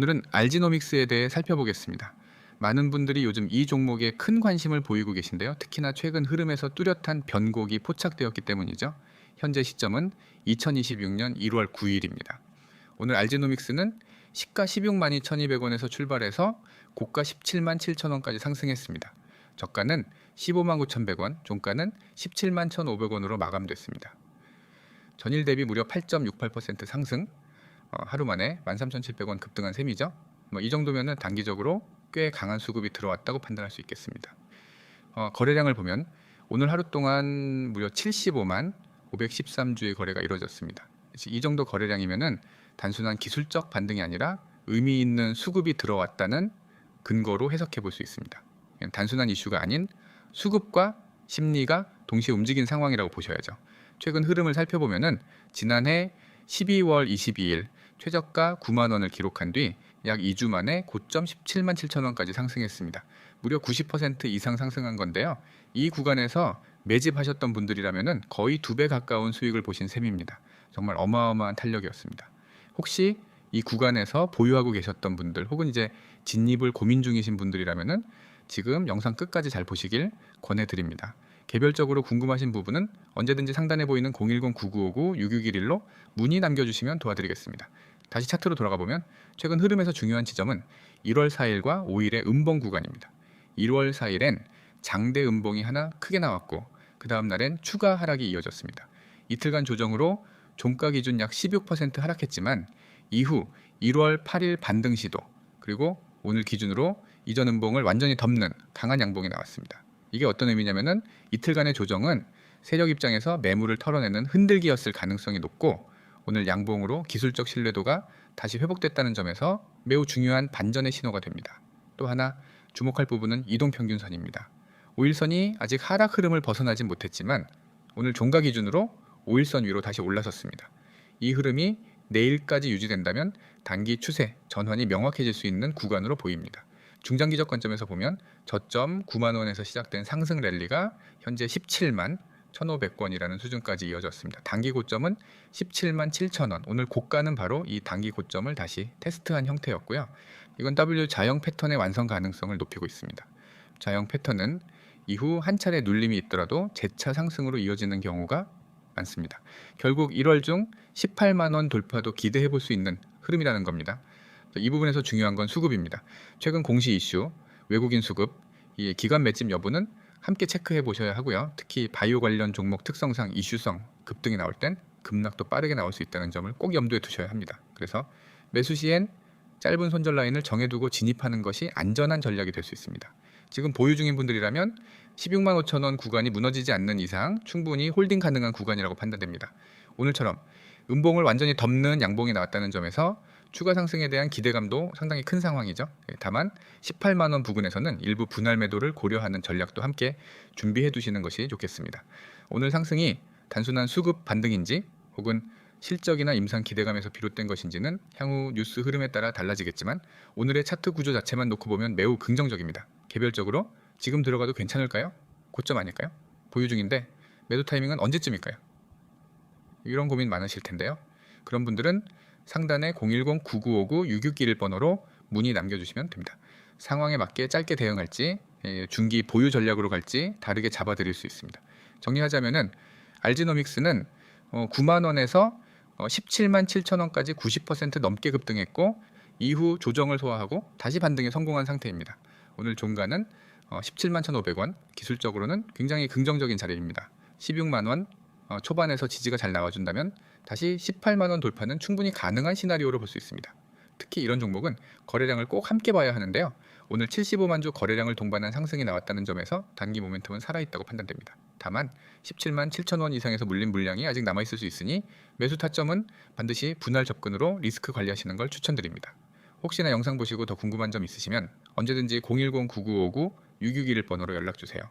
오늘은 알지노믹스에 대해 살펴보겠습니다. 많은 분들이 요즘 이 종목에 큰 관심을 보이고 계신데요. 특히나 최근 흐름에서 뚜렷한 변곡이 포착되었기 때문이죠. 현재 시점은 2026년 1월 9일입니다. 오늘 알지노믹스는 시가 16만 2,200원에서 출발해서 고가 17만 7천원까지 상승했습니다. 저가는 15만 9,100원, 종가는 17만 1,500원으로 마감됐습니다. 전일 대비 무려 8.68% 상승, 하루 만에 13,700원 급등한 셈이죠. 이 정도면은 단기적으로 꽤 강한 수급이 들어왔다고 판단할 수 있겠습니다. 거래량을 보면 오늘 하루 동안 무려 75만 513주의 거래가 이루어졌습니다. 이 정도 거래량이면은 단순한 기술적 반등이 아니라 의미 있는 수급이 들어왔다는 근거로 해석해 볼 수 있습니다. 단순한 이슈가 아닌 수급과 심리가 동시에 움직인 상황이라고 보셔야죠. 최근 흐름을 살펴보면은 지난해 12월 22일 최저가 9만 원을 기록한 뒤 약 2주 만에 고점 17만 7천 원까지 상승했습니다. 무려 90% 이상 상승한 건데요. 이 구간에서 매집하셨던 분들이라면은 거의 2배 가까운 수익을 보신 셈입니다. 정말 어마어마한 탄력이었습니다. 혹시 이 구간에서 보유하고 계셨던 분들 혹은 이제 진입을 고민 중이신 분들이라면은 지금 영상 끝까지 잘 보시길 권해드립니다. 개별적으로 궁금하신 부분은 언제든지 상단에 보이는 010-9959-6611로 문의 남겨주시면 도와드리겠습니다. 다시 차트로 돌아가 보면 최근 흐름에서 중요한 지점은 1월 4일과 5일의 음봉 구간입니다. 1월 4일엔 장대 음봉이 하나 크게 나왔고 그 다음 날엔 추가 하락이 이어졌습니다. 이틀간 조정으로 종가 기준 약 16% 하락했지만 이후 1월 8일 반등 시도 그리고 오늘 기준으로 이전 음봉을 완전히 덮는 강한 양봉이 나왔습니다. 이게 어떤 의미냐면은 이틀간의 조정은 세력 입장에서 매물을 털어내는 흔들기였을 가능성이 높고 오늘 양봉으로 기술적 신뢰도가 다시 회복됐다는 점에서 매우 중요한 반전의 신호가 됩니다. 또 하나 주목할 부분은 이동평균선입니다. 5일선이 아직 하락 흐름을 벗어나진 못했지만 오늘 종가 기준으로 5일선 위로 다시 올라섰습니다. 이 흐름이 내일까지 유지된다면 단기 추세 전환이 명확해질 수 있는 구간으로 보입니다. 중장기적 관점에서 보면 저점 9만 원에서 시작된 상승 랠리가 현재 17만 1,500원이라는 수준까지 이어졌습니다. 단기 고점은 17만 7천 원. 오늘 고가는 바로 이 단기 고점을 다시 테스트한 형태였고요. 이건 W 자형 패턴의 완성 가능성을 높이고 있습니다. 자형 패턴은 이후 한 차례 눌림이 있더라도 재차 상승으로 이어지는 경우가 많습니다. 결국 1월 중 18만 원 돌파도 기대해 볼 수 있는 흐름이라는 겁니다. 이 부분에서 중요한 건 수급입니다. 최근 공시 이슈, 외국인 수급, 이 기관 매집 여부는 함께 체크해 보셔야 하고요. 특히 바이오 관련 종목 특성상 이슈성 급등이 나올 땐 급락도 빠르게 나올 수 있다는 점을 꼭 염두에 두셔야 합니다. 그래서 매수 시엔 짧은 손절 라인을 정해두고 진입하는 것이 안전한 전략이 될 수 있습니다. 지금 보유 중인 분들이라면 16만 5천 원 구간이 무너지지 않는 이상 충분히 홀딩 가능한 구간이라고 판단됩니다. 오늘처럼 음봉을 완전히 덮는 양봉이 나왔다는 점에서 추가 상승에 대한 기대감도 상당히 큰 상황이죠. 다만 18만 원 부근에서는 일부 분할 매도를 고려하는 전략도 함께 준비해 두시는 것이 좋겠습니다. 오늘 상승이 단순한 수급 반등인지 혹은 실적이나 임상 기대감에서 비롯된 것인지는 향후 뉴스 흐름에 따라 달라지겠지만 오늘의 차트 구조 자체만 놓고 보면 매우 긍정적입니다. 개별적으로 지금 들어가도 괜찮을까요? 고점 아닐까요? 보유 중인데 매도 타이밍은 언제쯤일까요? 이런 고민 많으실 텐데요. 그런 분들은 상단에 010-9959-6611번호로 문의 남겨주시면 됩니다. 상황에 맞게 짧게 대응할지 중기 보유 전략으로 갈지 다르게 잡아드릴 수 있습니다. 정리하자면은 알지노믹스는 9만 원에서 17만 7천 원까지 90% 넘게 급등했고 이후 조정을 소화하고 다시 반등에 성공한 상태입니다. 오늘 종가는 17만 1,500원, 기술적으로는 굉장히 긍정적인 자리입니다. 16만 원 초반에서 지지가 잘 나와준다면 다시 18만 원 돌파는 충분히 가능한 시나리오로 볼 수 있습니다. 특히 이런 종목은 거래량을 꼭 함께 봐야 하는데요. 오늘 75만 주 거래량을 동반한 상승이 나왔다는 점에서 단기 모멘텀은 살아있다고 판단됩니다. 다만 17만 7천 원 이상에서 물린 물량이 아직 남아있을 수 있으니 매수 타점은 반드시 분할 접근으로 리스크 관리하시는 걸 추천드립니다. 혹시나 영상 보시고 더 궁금한 점 있으시면 언제든지 010-9959-6611번호로 연락주세요.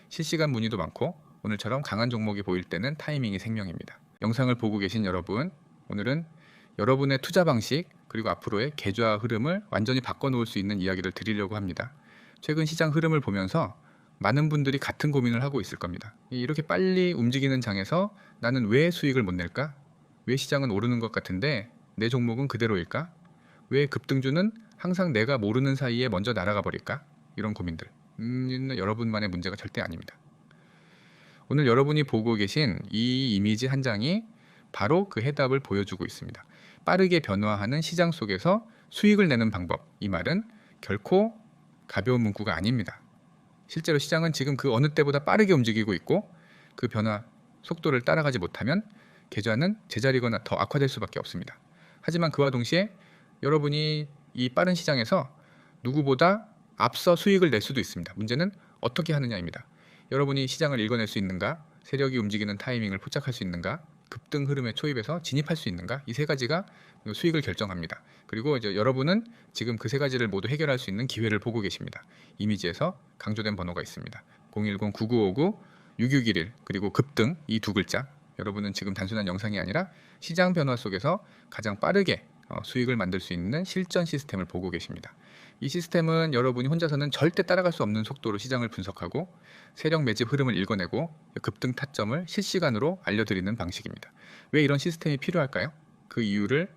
실시간 문의도 많고 오늘처럼 강한 종목이 보일 때는 타이밍이 생명입니다. 영상을 보고 계신 여러분, 오늘은 여러분의 투자 방식 그리고 앞으로의 계좌 흐름을 완전히 바꿔놓을 수 있는 이야기를 드리려고 합니다. 최근 시장 흐름을 보면서 많은 분들이 같은 고민을 하고 있을 겁니다. 이렇게 빨리 움직이는 장에서 나는 왜 수익을 못 낼까? 왜 시장은 오르는 것 같은데 내 종목은 그대로일까? 왜 급등주는 항상 내가 모르는 사이에 먼저 날아가 버릴까? 이런 고민들. 여러분만의 문제가 절대 아닙니다. 오늘 여러분이 보고 계신 이 이미지 한 장이 바로 그 해답을 보여주고 있습니다. 빠르게 변화하는 시장 속에서 수익을 내는 방법. 이 말은 결코 가벼운 문구가 아닙니다. 실제로 시장은 지금 그 어느 때보다 빠르게 움직이고 있고 그 변화 속도를 따라가지 못하면 계좌는 제자리거나 더 악화될 수밖에 없습니다. 하지만 그와 동시에 여러분이 이 빠른 시장에서 누구보다 앞서 수익을 낼 수도 있습니다. 문제는 어떻게 하느냐입니다. 여러분이 시장을 읽어낼 수 있는가, 세력이 움직이는 타이밍을 포착할 수 있는가, 급등 흐름에 초입해서 진입할 수 있는가, 이 세 가지가 수익을 결정합니다. 그리고 이제 여러분은 지금 그 세 가지를 모두 해결할 수 있는 기회를 보고 계십니다. 이미지에서 강조된 번호가 있습니다. 010-9959-6611 그리고 급등 이 두 글자. 여러분은 지금 단순한 영상이 아니라 시장 변화 속에서 가장 빠르게 수익을 만들 수 있는 실전 시스템을 보고 계십니다. 이 시스템은 여러분이 혼자서는 절대 따라갈 수 없는 속도로 시장을 분석하고 세력 매집 흐름을 읽어내고 급등 타점을 실시간으로 알려드리는 방식입니다. 왜 이런 시스템이 필요할까요? 그 이유를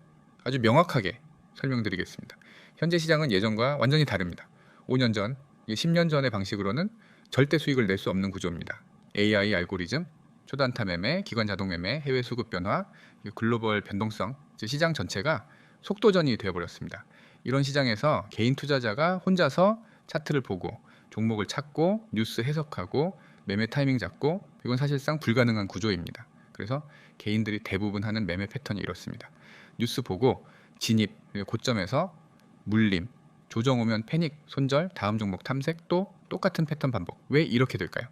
아주 명확하게 설명드리겠습니다. 현재 시장은 예전과 완전히 다릅니다. 5년 전, 10년 전의 방식으로는 절대 수익을 낼 수 없는 구조입니다. AI 알고리즘, 초단타 매매, 기관 자동 매매, 해외 수급 변화, 글로벌 변동성, 시장 전체가 속도전이 되어버렸습니다. 이런 시장에서 개인 투자자가 혼자서 차트를 보고 종목을 찾고 뉴스 해석하고 매매 타이밍 잡고 이건 사실상 불가능한 구조입니다. 그래서 개인들이 대부분 하는 매매 패턴이 이렇습니다. 뉴스 보고 진입, 고점에서 물림, 조정 오면 패닉, 손절, 다음 종목 탐색, 또 똑같은 패턴 반복. 왜 이렇게 될까요?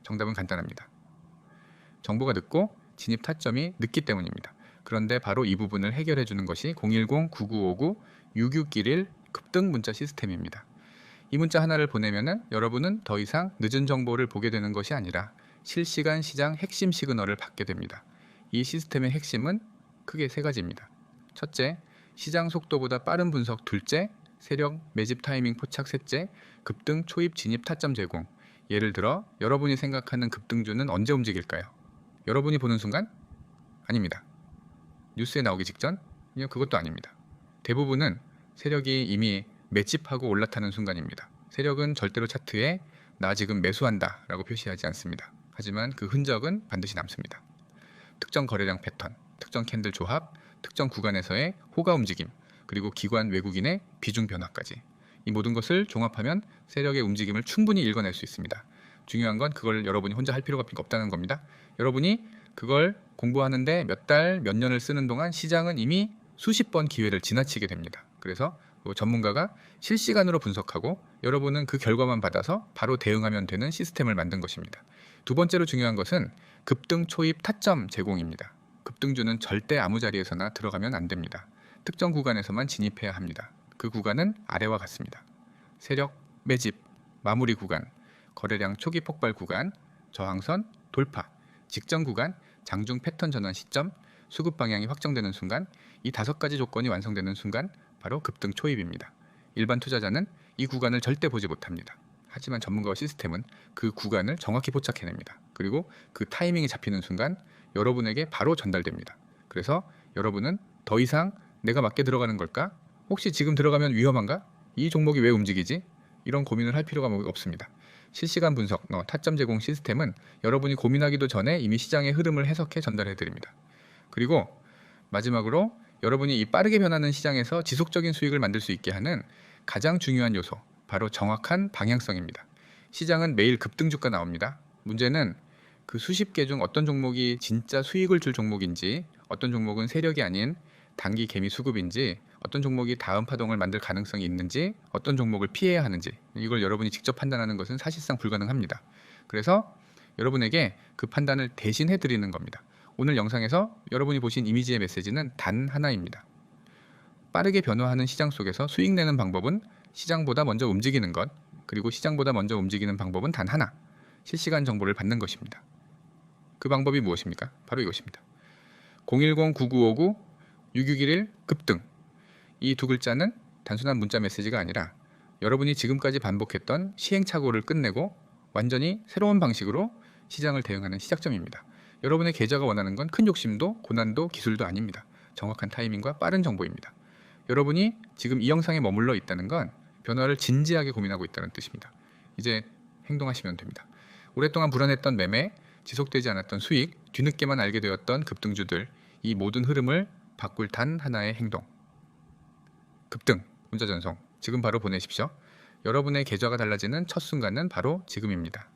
정답은 간단합니다. 정보가 늦고 진입 타점이 늦기 때문입니다. 그런데 바로 이 부분을 해결해 주는 것이 010-9959-6611 급등 문자 시스템입니다. 이 문자 하나를 보내면은 여러분은 더 이상 늦은 정보를 보게 되는 것이 아니라 실시간 시장 핵심 시그널을 받게 됩니다. 이 시스템의 핵심은 크게 세 가지입니다. 첫째, 시장 속도보다 빠른 분석. 둘째, 세력 매집 타이밍 포착. 셋째, 급등 초입 진입 타점 제공. 예를 들어 여러분이 생각하는 급등주는 언제 움직일까요? 여러분이 보는 순간? 아닙니다. 뉴스에 나오기 직전? 그것도 아닙니다. 대부분은 세력이 이미 매집하고 올라타는 순간입니다. 세력은 절대로 차트에 나 지금 매수한다 라고 표시하지 않습니다. 하지만 그 흔적은 반드시 남습니다. 특정 거래량 패턴, 특정 캔들 조합, 특정 구간에서의 호가 움직임, 그리고 기관 외국인의 비중 변화까지 이 모든 것을 종합하면 세력의 움직임을 충분히 읽어낼 수 있습니다. 중요한 건 그걸 여러분이 혼자 할 필요가 없다는 겁니다. 여러분이 그걸 공부하는데 몇 달, 몇 년을 쓰는 동안 시장은 이미 수십 번 기회를 지나치게 됩니다. 그래서 전문가가 실시간으로 분석하고 여러분은 그 결과만 받아서 바로 대응하면 되는 시스템을 만든 것입니다. 두 번째로 중요한 것은 급등 초입 타점 제공입니다. 급등주는 절대 아무 자리에서나 들어가면 안 됩니다. 특정 구간에서만 진입해야 합니다. 그 구간은 아래와 같습니다. 세력 매집, 마무리 구간, 거래량 초기 폭발 구간, 저항선, 돌파, 직전 구간, 장중 패턴 전환 시점, 수급 방향이 확정되는 순간, 이 5가지 조건이 완성되는 순간 바로 급등 초입입니다. 일반 투자자는 이 구간을 절대 보지 못합니다. 하지만 전문가와 시스템은 그 구간을 정확히 포착해냅니다. 그리고 그 타이밍이 잡히는 순간 여러분에게 바로 전달됩니다. 그래서 여러분은 더 이상 내가 맞게 들어가는 걸까? 혹시 지금 들어가면 위험한가? 이 종목이 왜 움직이지? 이런 고민을 할 필요가 없습니다. 실시간 분석, 타점 제공 시스템은 여러분이 고민하기도 전에 이미 시장의 흐름을 해석해 전달해 드립니다. 그리고 마지막으로 여러분이 이 빠르게 변하는 시장에서 지속적인 수익을 만들 수 있게 하는 가장 중요한 요소, 바로 정확한 방향성입니다. 시장은 매일 급등주가 나옵니다. 문제는 그 수십 개 중 어떤 종목이 진짜 수익을 줄 종목인지, 어떤 종목은 세력이 아닌 단기 개미 수급인지, 어떤 종목이 다음 파동을 만들 가능성이 있는지, 어떤 종목을 피해야 하는지, 이걸 여러분이 직접 판단하는 것은 사실상 불가능합니다. 그래서 여러분에게 그 판단을 대신해 드리는 겁니다. 오늘 영상에서 여러분이 보신 이미지의 메시지는 단 하나입니다. 빠르게 변화하는 시장 속에서 수익 내는 방법은 시장보다 먼저 움직이는 것, 그리고 시장보다 먼저 움직이는 방법은 단 하나, 실시간 정보를 받는 것입니다. 그 방법이 무엇입니까? 바로 이것입니다. 010-9959-6611 급등. 이 두 글자는 단순한 문자 메시지가 아니라 여러분이 지금까지 반복했던 시행착오를 끝내고 완전히 새로운 방식으로 시장을 대응하는 시작점입니다. 여러분의 계좌가 원하는 건 큰 욕심도 고난도 기술도 아닙니다. 정확한 타이밍과 빠른 정보입니다. 여러분이 지금 이 영상에 머물러 있다는 건 변화를 진지하게 고민하고 있다는 뜻입니다. 이제 행동하시면 됩니다. 오랫동안 불안했던 매매, 지속되지 않았던 수익, 뒤늦게만 알게 되었던 급등주들, 이 모든 흐름을 바꿀 단 하나의 행동. 급등, 문자 전송 지금 바로 보내십시오. 여러분의 계좌가 달라지는 첫 순간은 바로 지금입니다.